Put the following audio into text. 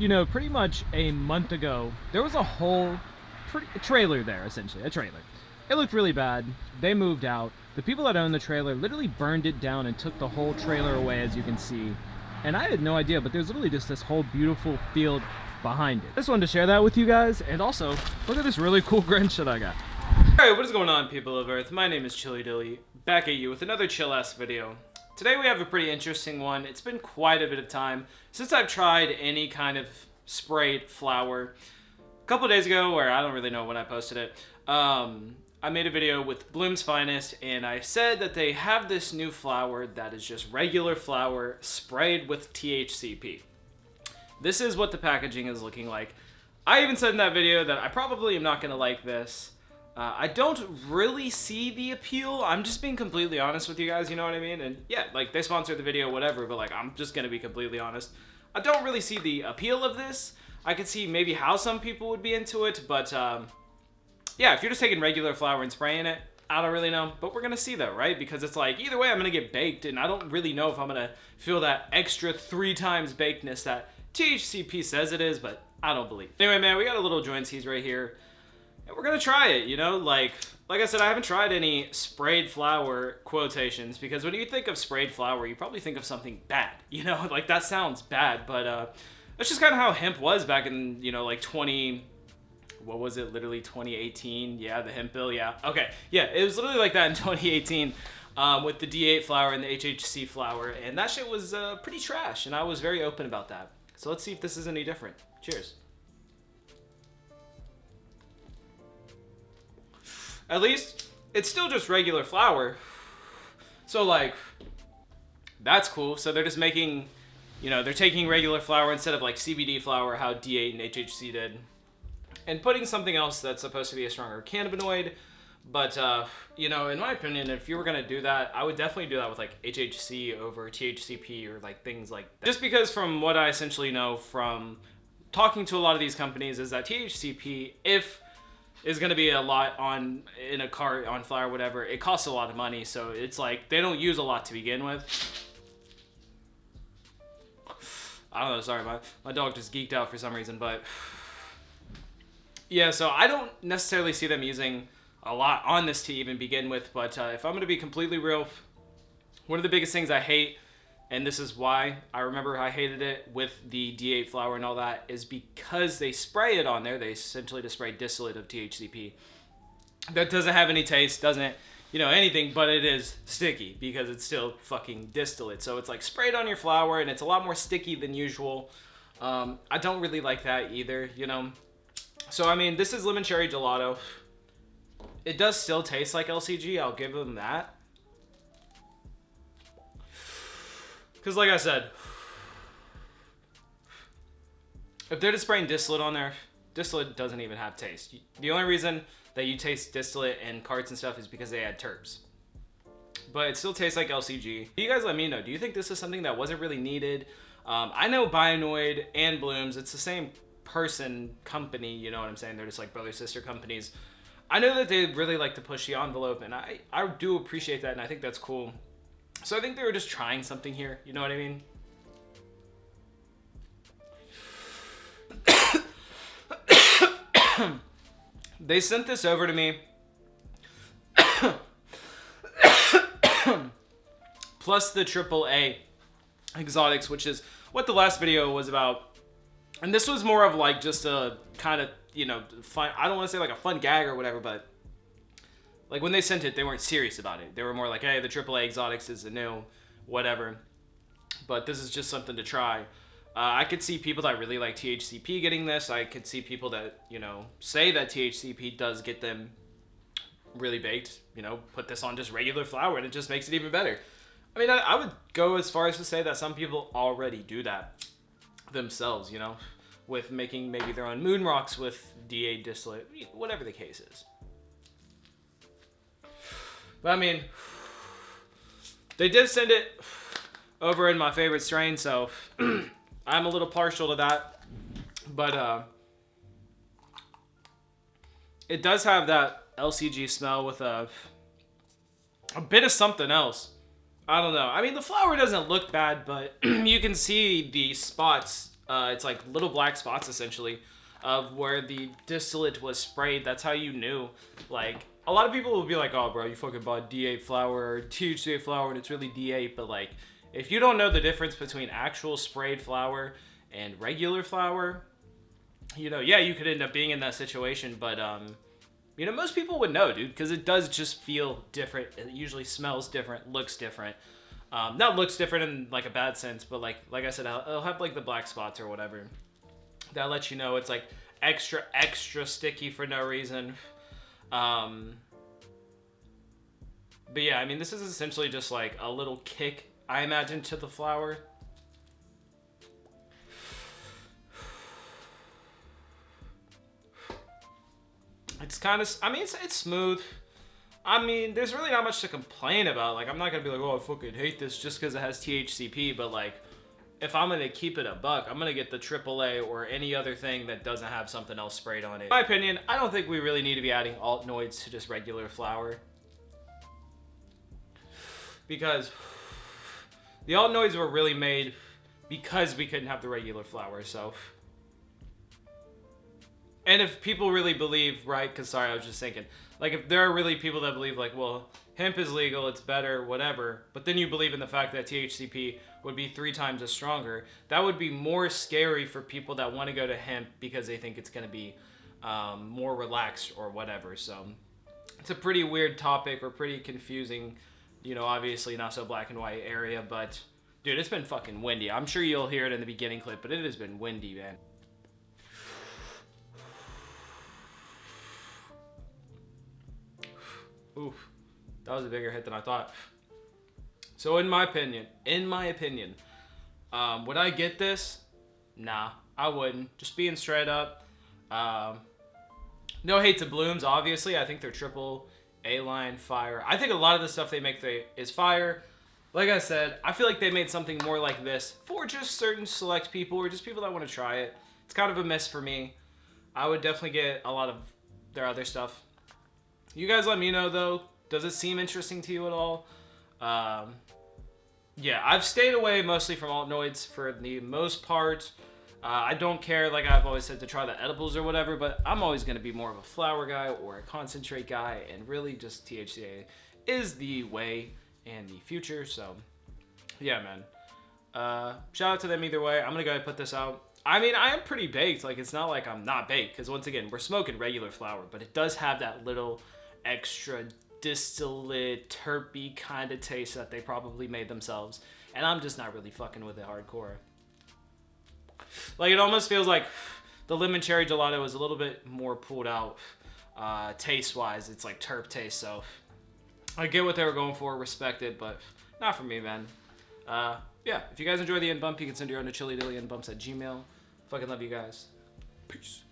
You know, pretty much a month ago, there was a whole trailer there, essentially, a trailer. It looked really bad. They moved out. The people that owned the trailer literally burned it down and took the whole trailer away, as you can see. And I had no idea, but there's literally just this whole beautiful field behind it. I just wanted to share that with you guys, and also, look at this really cool Grinch that I got. Alright, what is going on, people of Earth? My name is Chilly Dilly, back at you with another chill-ass video. Today we have a pretty interesting one. It's been quite a bit of time since I've tried any kind of sprayed flower. A couple days ago, or I don't really know when I posted it, I made a video with Bloom's Finest, and I said that they have this new flower that is just regular flower sprayed with THCP. This is what the packaging is looking like. I even said in that video that I probably am not going to like this. I don't really see the appeal. I'm just being completely honest with you guys, you know what I mean? And yeah, like, they sponsored the video, whatever, but like, I'm just going to be completely honest. I don't really see the appeal of this. I could see maybe how some people would be into it, but yeah, if you're just taking regular flour and spraying it, I don't really know. But we're going to see though, right? Because it's like, either way, I'm going to get baked, and I don't really know if I'm going to feel that extra 3 times bakedness that THCP says it is, but I don't believe. Anyway, man, we got a little joint tease right here. And we're gonna try it, you know, like I said, I haven't tried any sprayed flower quotations, because when you think of sprayed flower, you probably think of something bad, you know, like that sounds bad, but that's just kind of how hemp was back in, you know, like 2018, yeah, the hemp bill, yeah, okay, yeah, it was literally like that in 2018, with the D8 flower and the HHC flower, and that shit was pretty trash, and I was very open about that. So let's see if this is any different. Cheers. At least, it's still just regular flour. So, like, that's cool. So they're just making, you know, they're taking regular flour instead of, like, CBD flour, how D8 and HHC did, and putting something else that's supposed to be a stronger cannabinoid. But, you know, in my opinion, if you were going to do that, I would definitely do that with, like, HHC over THCP or, like, things like that. Just because from what I essentially know from talking to a lot of these companies is that THCP, if is going to be a lot in a cart on flour, whatever, it costs a lot of money, so it's like they don't use a lot to begin with. I don't know, sorry, my dog just geeked out for some reason, but yeah, so I don't necessarily see them using a lot on this to even begin with, but if I'm going to be completely real, one of the biggest things I hate, and this is why I remember I hated it with the D8 flour and all that, is because they spray it on there. They essentially just spray distillate of THCP. That doesn't have any taste, doesn't, you know, anything, but it is sticky because it's still fucking distillate. So it's like sprayed on your flour, and it's a lot more sticky than usual. I don't really like that either, you know. So, I mean, this is lemon cherry gelato. It does still taste like LCG, I'll give them that. Because like I said, if they're just spraying distillate on there, distillate doesn't even have taste. The only reason that you taste distillate in carts and stuff is because they add terps. But it still tastes like LCG. You guys let me know, do you think this is something that wasn't really needed? I know Altnoids and Bloom's, it's the same company, you know what I'm saying? They're just like brother-sister companies. I know that they really like to push the envelope, and I do appreciate that, and I think that's cool. So I think they were just trying something here, you know what I mean? They sent this over to me. Plus the AAA exotics, which is what the last video was about. And this was more of like just a kind of, you know, fun, I don't want to say like a fun gag or whatever, but like when they sent it, they weren't serious about it. They were more like, hey, the AAA exotics is the new whatever. But this is just something to try. I could see people that really like THCP getting this. I could see people that, you know, say that THCP does get them really baked. You know, put this on just regular flour and it just makes it even better. I mean, I would go as far as to say that some people already do that themselves, you know, with making maybe their own moon rocks with D8 distillate, whatever the case is. But I mean, they did send it over in my favorite strain, so I'm a little partial to that. But it does have that LCG smell with a bit of something else. I don't know. I mean, the flower doesn't look bad, but you can see the spots It's like little black spots essentially of where the distillate was sprayed. That's how you knew. Like, a lot of people will be like, oh bro, you fucking bought D8 flour or THCA flour and it's really D8. But like, if you don't know the difference between actual sprayed flour and regular flour, you know, yeah, you could end up being in that situation. But you know, most people would know, dude, because it does just feel different. It usually smells different, looks different. Not looks different in like a bad sense, but like I said, it'll have like the black spots or whatever. That lets you know it's like extra sticky for no reason. But yeah, I mean, this is essentially just like a little kick, I imagine, to the flour. It's kind of, I mean, it's smooth. I mean, there's really not much to complain about. Like, I'm not gonna be like, oh, I fucking hate this just because it has THCP, but like, if I'm gonna keep it a buck, I'm gonna get the AAA or any other thing that doesn't have something else sprayed on it. In my opinion, I don't think we really need to be adding Altnoids to just regular flour. Because the Altnoids were really made because we couldn't have the regular flour, so. And if people really believe, right, because sorry, I was just thinking, like if there are really people that believe like, well, hemp is legal, it's better, whatever, but then you believe in the fact that THCP would be 3 times as stronger, that would be more scary for people that want to go to hemp because they think it's going to be more relaxed or whatever. So it's a pretty weird topic or pretty confusing, you know, obviously not so black and white area, but dude, it's been fucking windy. I'm sure you'll hear it in the beginning clip, but it has been windy, man. Oof, that was a bigger hit than I thought. So in my opinion, would I get this? Nah, I wouldn't. Just being straight up. No hate to Blooms, obviously. I think they're triple A line fire. I think a lot of the stuff they make is fire. Like I said, I feel like they made something more like this for just certain select people or just people that want to try it. It's kind of a miss for me. I would definitely get a lot of their other stuff. You guys let me know, though. Does it seem interesting to you at all? Yeah, I've stayed away mostly from Altnoids for the most part. I don't care, like I've always said, to try the edibles or whatever, but I'm always going to be more of a flower guy or a concentrate guy, and really just THCA is the way and the future, so yeah, man. Shout out to them either way. I'm going to go ahead and put this out. I mean, I am pretty baked. Like, it's not like I'm not baked, because once again, we're smoking regular flower, but it does have that little extra distillate, terpy kind of taste that they probably made themselves, and I'm just not really fucking with it hardcore. Like, it almost feels like the lemon cherry gelato is a little bit more pulled out taste-wise. It's like terp taste, so I get what they were going for, respect it, but not for me, man. Yeah, if you guys enjoy the end bump, you can send your own to chillydillyendbumps@gmail.com. Fucking love you guys. Peace.